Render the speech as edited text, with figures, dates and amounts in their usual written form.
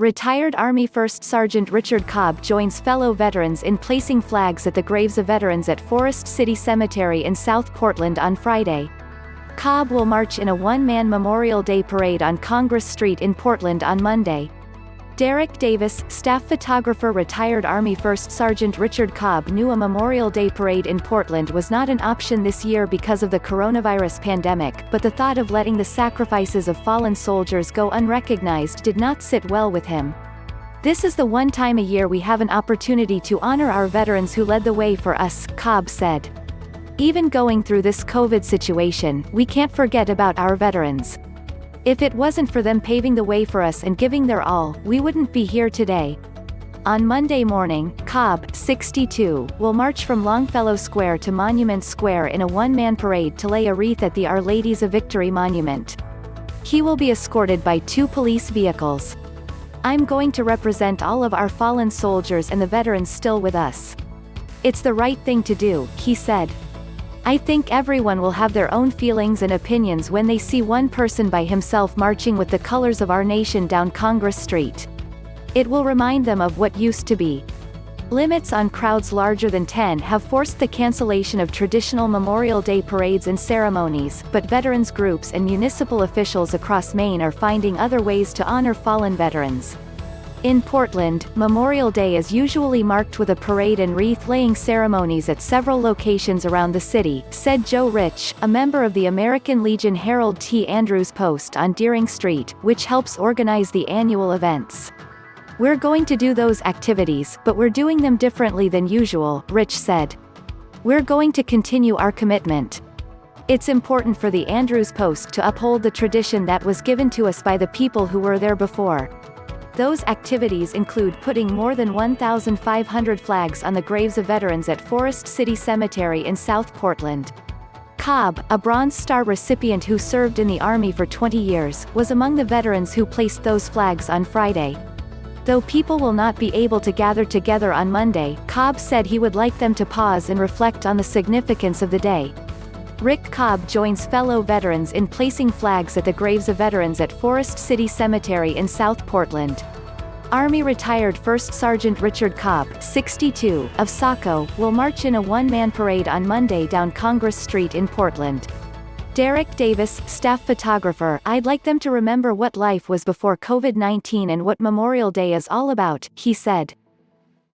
Retired Army First Sergeant Richard Cobb joins fellow veterans in placing flags at the graves of veterans at Forest City Cemetery in South Portland on Friday. Cobb will march in a one-man Memorial Day parade on Congress Street in Portland on Monday. Derek Davis, staff photographer retired Army First Sergeant Richard Cobb knew a Memorial Day parade in Portland was not an option this year because of the coronavirus pandemic, but the thought of letting the sacrifices of fallen soldiers go unrecognized did not sit well with him. "This is the one time a year we have an opportunity to honor our veterans who led the way for us," Cobb said. "Even going through this COVID situation, we can't forget about our veterans. If it wasn't for them paving the way for us and giving their all, we wouldn't be here today." On Monday morning, Cobb, 62, will march from Longfellow Square to Monument Square in a one-man parade to lay a wreath at the Our Ladies of Victory monument. He will be escorted by 2 police vehicles. "I'm going to represent all of our fallen soldiers and the veterans still with us. It's the right thing to do," he said. "I think everyone will have their own feelings and opinions when they see one person by himself marching with the colors of our nation down Congress Street. It will remind them of what used to be." Limits on crowds larger than 10 have forced the cancellation of traditional Memorial Day parades and ceremonies, but veterans groups and municipal officials across Maine are finding other ways to honor fallen veterans. In Portland, Memorial Day is usually marked with a parade and wreath-laying ceremonies at several locations around the city, said Joe Rich, a member of the American Legion Harold T. Andrews Post on Deering Street, which helps organize the annual events. "We're going to do those activities, but we're doing them differently than usual," Rich said. "We're going to continue our commitment. It's important for the Andrews Post to uphold the tradition that was given to us by the people who were there before. Those activities include putting more than 1,500 flags on the graves of veterans at Forest City Cemetery in South Portland." Cobb, a Bronze Star recipient who served in the Army for 20 years, was among the veterans who placed those flags on Friday. Though people will not be able to gather together on Monday, Cobb said he would like them to pause and reflect on the significance of the day. Rick Cobb joins fellow veterans in placing flags at the graves of veterans at Forest City Cemetery in South Portland. Army retired First Sergeant Richard Cobb, 62, of Saco, will march in a one-man parade on Monday down Congress Street in Portland. Derek Davis, staff photographer, "I'd like them to remember what life was before COVID-19 and what Memorial Day is all about," he said.